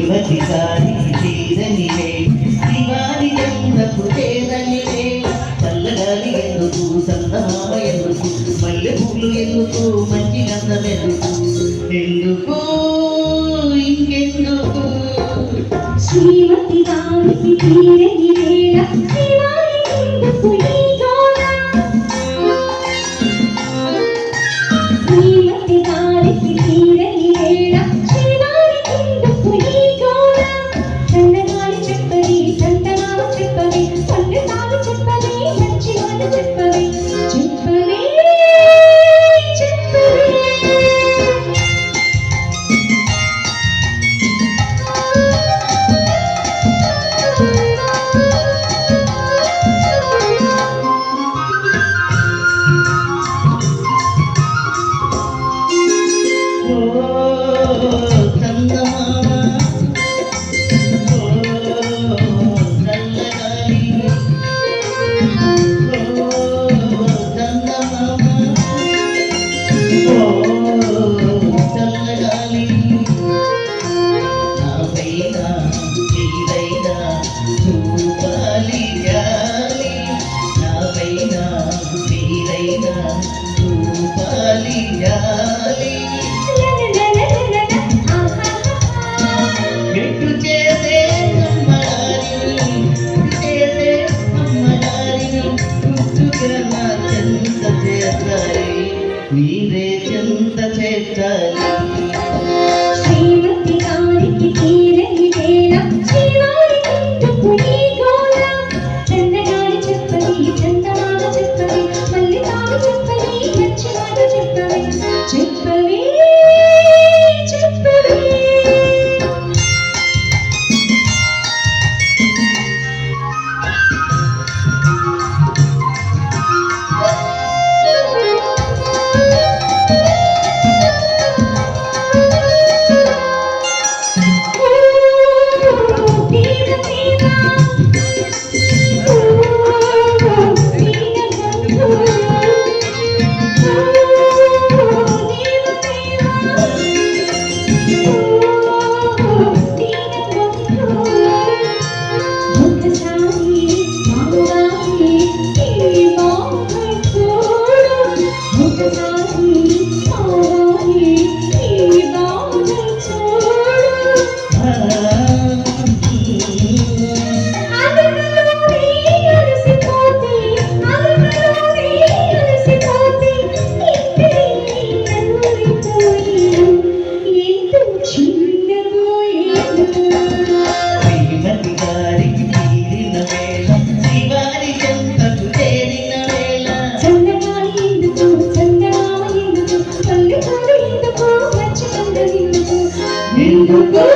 శ్రీమతి గారికి తీరనివే దివారి ఎందుకు చేరనివే చల్లగాలి ఎందుకు చందమామ ఎందుకు మల్లె పూలు ఎందుకు మంచి గంధం ఎందుకు ఎందుకు ఇంకెందుకు శ్రీమతి గారికి తీరని వేళ దివారి ఎందుకు ఈ గోల శ్రీమతి గారికి తీరని వేళ దివారి ఎందుకు ఈ గోల చల్లగాలి చెప్పది చందమామ చెప్పది పల్లె తాను చెప్పది మంచి మాట చెప్పది చెప్పవే చెప్పవే మీరే చెంత చేస్తాలి శ్రీమతి గారికి తీరని వేళ శ్రీవారి ఎందుకు ఈ గోల చందగాలి చెప్పది చందమామ చెప్పది మళ్ళీ తాను చెప్పది మంచి మాట చెప్పవి చెప్పవే చెప్పవే ఎందుకు